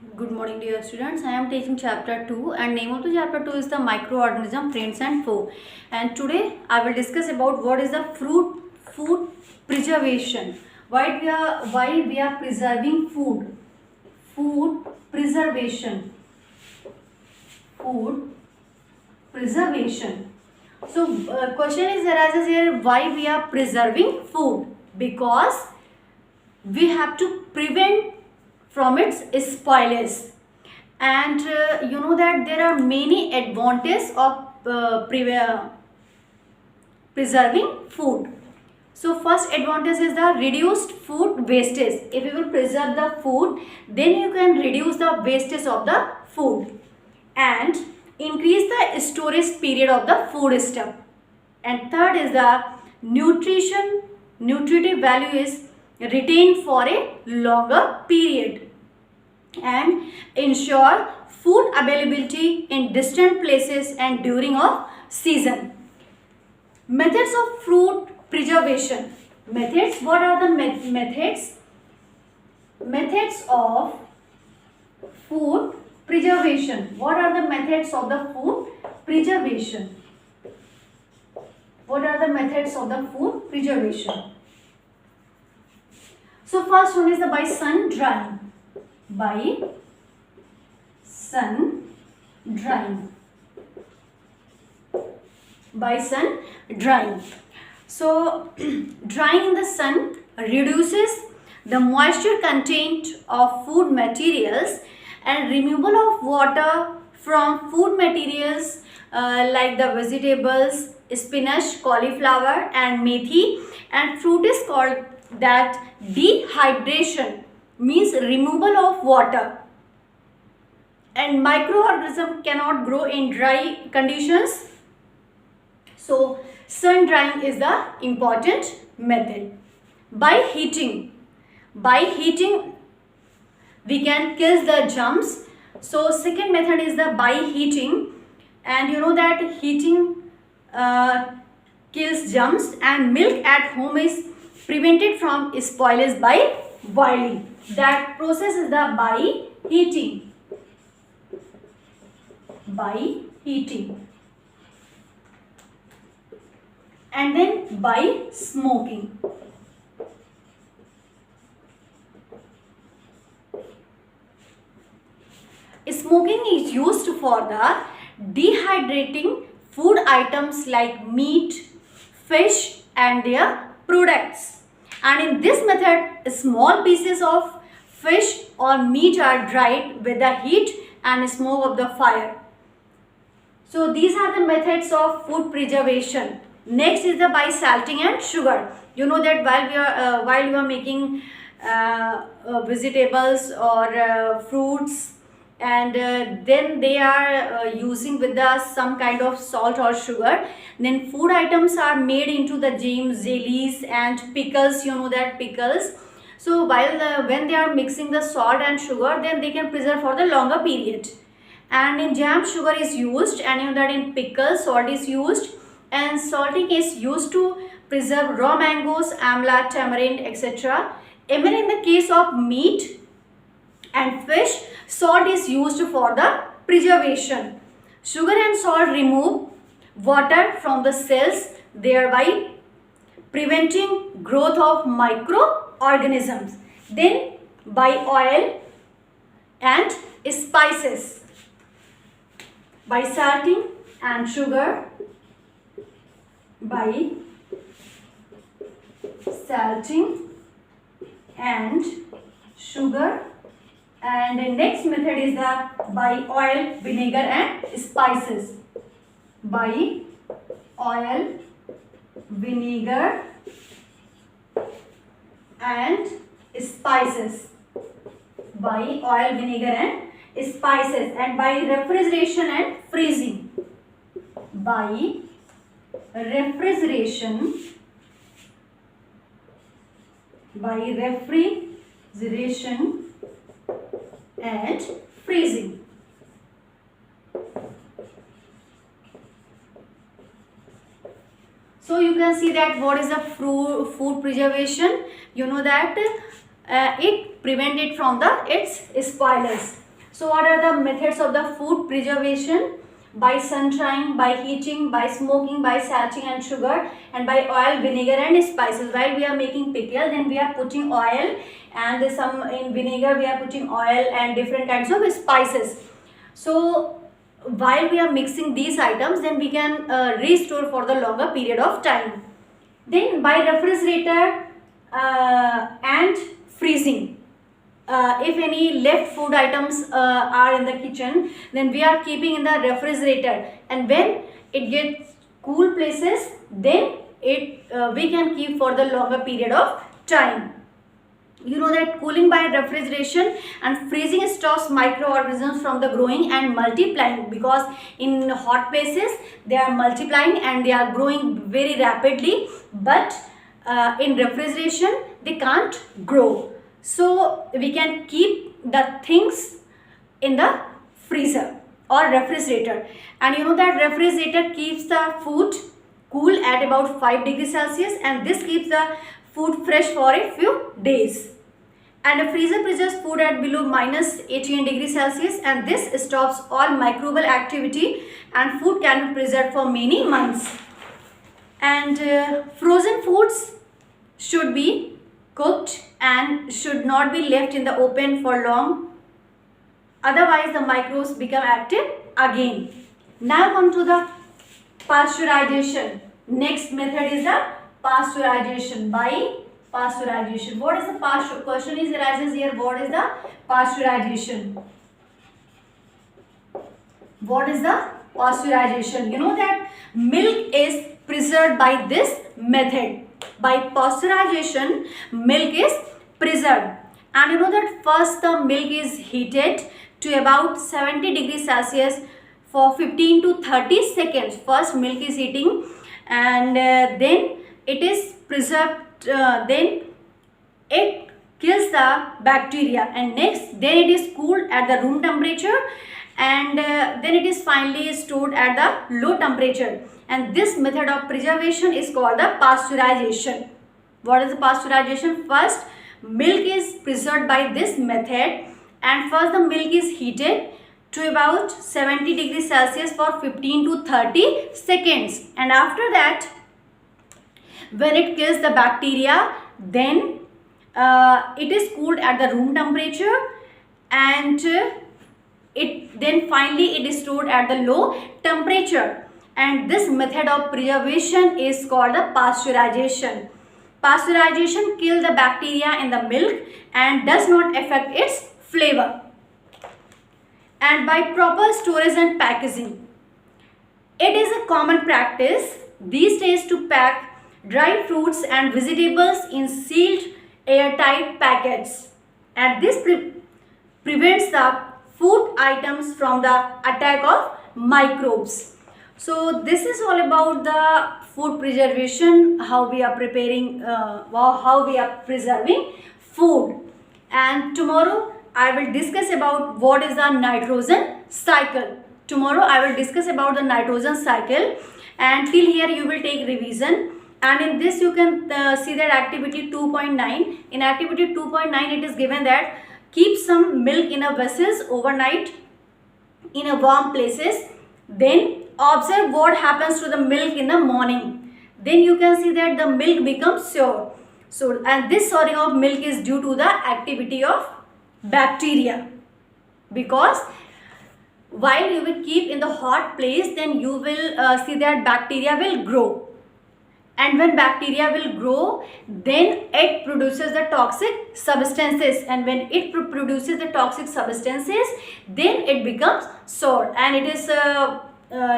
Good morning, dear students. I am teaching chapter 2 and name of the chapter 2 is the microorganism, friends and foe. And today I will discuss about what is the food preservation. Why we are preserving food. Food preservation. Food preservation. So question is arises here, why we are preserving food? Because we have to prevent from its spoilage, and you know that there are many advantages of preserving food. So first advantage is the reduced food wastage. If you will preserve the food, then you can reduce the wastage of the food and increase the storage period of the food stuff. And third is the nutritive value is retained for a longer period and ensure food availability in distant places and during off season. Methods of fruit preservation. Methods. What are the methods? Methods of food preservation. What are the methods of the food preservation? What are the methods of the food preservation? So first one is the by sun drying. By sun drying. By sun drying. So drying in the sun reduces the moisture content of food materials and removal of water from food materials like the vegetables, spinach, cauliflower and methi, and fruit is called that dehydration means removal of water, and microorganism cannot grow in dry conditions. So sun drying is the important method. By heating we can kill the germs. So second method is the by heating, and you know that heating kills germs, and milk at home is prevented from spoilage by boiling. That process is the by heating. By heating. And then by smoking. Smoking is used for the dehydrating food items like meat, fish and their products. And in this method, small pieces of fish or meat are dried with the heat and smoke of the fire. So these are the methods of food preservation. Next is the by salting and sugar. You know that while you are making vegetables or fruits, and then they are using with the some kind of salt or sugar, then food items are made into the jams, jellies and pickles. You know that pickles. So when they are mixing the salt and sugar, then they can preserve for the longer period. And in jam sugar is used, and you know that in pickles salt is used, and salting is used to preserve raw mangoes, amla, tamarind, etc. Even in the case of meat and fish, salt is used for the preservation. Sugar and salt remove water from the cells, thereby preventing growth of microorganisms. Then by oil and spices. By salting and sugar. By salting and sugar. And the next method is the by oil, vinegar and spices. By oil, vinegar and spices. By oil, vinegar and spices. And by refrigeration and freezing. By refrigeration. By refrigeration and freezing. So you can see that what is the food preservation. You know that it prevented from its spoilers. So what are the methods of the food preservation? By sun drying, by heating, by smoking, by salting and sugar, and by oil, vinegar and spices. While we are making pickle, then we are putting oil, and some in vinegar we are putting oil and different kinds of spices. So while we are mixing these items, then we can restore for the longer period of time. Then by refrigerator and freezing. If any left food items are in the kitchen, then we are keeping in the refrigerator, and when it gets cool places, then we can keep for the longer period of time. You know that cooling by refrigeration and freezing stops microorganisms from the growing and multiplying, because in hot places they are multiplying and they are growing very rapidly, but in refrigeration they can't grow. So we can keep the things in the freezer or refrigerator, and you know that refrigerator keeps the food cool at about 5 degrees Celsius, and this keeps the food fresh for a few days. And a freezer preserves food at below minus 18 degrees Celsius, and this stops all microbial activity, and food can be preserved for many months. And frozen foods should be cooked and should not be left in the open for long, otherwise the microbes become active again. Now come to the pasteurization. Next method is the pasteurization. By pasteurization, what is the question is arises here, what is the pasteurization? What is the pasteurization? You know that milk is preserved by this method. By pasteurization, milk is preserved, and you know that first the milk is heated to about 70 degrees Celsius for 15 to 30 seconds. First milk is heating, and then it is preserved, then it kills the bacteria, and next then it is cooled at the room temperature, and then it is finally stored at the low temperature, and this method of preservation is called the pasteurization. What is the pasteurization? First milk is preserved by this method, and first the milk is heated to about 70 degrees Celsius for 15 to 30 seconds, and after that when it kills the bacteria, then it is cooled at the room temperature, and then finally it is stored at the low temperature, and this method of preservation is called the pasteurization. Pasteurization kills the bacteria in the milk and does not affect its flavor. And by proper storage and packaging, it is a common practice these days to pack dry fruits and vegetables in sealed airtight packets, and this prevents the food items from the attack of microbes. So this is all about the food preservation, how we are preparing, how we are preserving food. And tomorrow I will discuss about what is the nitrogen cycle. Tomorrow I will discuss about the nitrogen cycle, and till here you will take revision. And in this you can see that activity 2.9. In activity 2.9 it is given that keep some milk in a vessels overnight in a warm places. Then observe what happens to the milk in the morning. Then you can see that the milk becomes sour. So, and this souring of milk is due to the activity of bacteria, because while you will keep in the hot place, then you will see that bacteria will grow. And when bacteria will grow, then it produces the toxic substances, and when it produces the toxic substances, then it becomes sour, and it is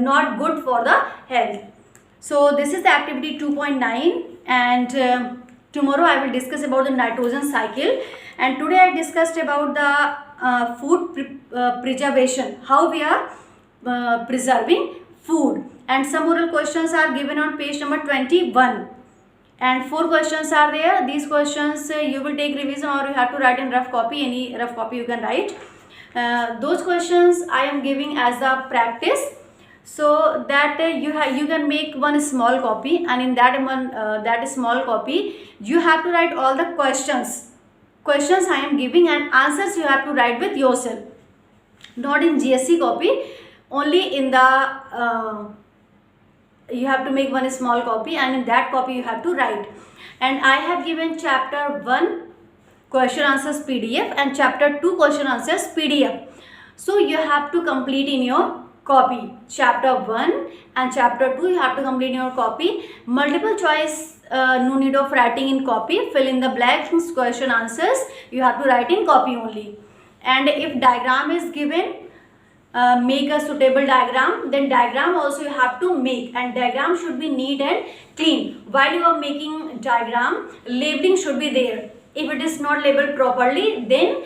not good for the health. So this is the activity 2.9, and tomorrow I will discuss about the nitrogen cycle, and today I discussed about the food preservation, how we are preserving food. And some oral questions are given on page number 21, and 4 questions are there. These questions you will take revision, or you have to write in rough copy. Any rough copy you can write. Those questions I am giving as a practice, so that you can make one small copy, and in that small copy you have to write all the questions I am giving, and answers you have to write with yourself. not in GSC copy, only in the you have to make one small copy, and in that copy you have to write. And I have given chapter 1 question answers PDF and chapter 2 question answers PDF. So you have to complete in your copy chapter 1 and chapter 2, you have to complete in your copy. Multiple choice, no need of writing in copy. Fill in the blanks, question answers you have to write in copy only. And if diagram is given, make a suitable diagram, then diagram also you have to make, and diagram should be neat and clean. While you are making diagram, labeling should be there. If it is not labeled properly, then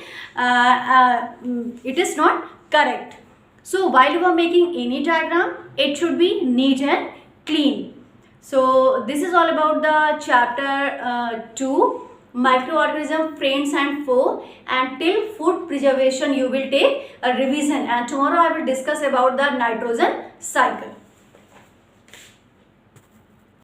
it is not correct. So while you are making any diagram, it should be neat and clean. So this is all about the chapter 2, microorganism, friends and foe. And till food preservation you will take a revision, and tomorrow I will discuss about the nitrogen cycle.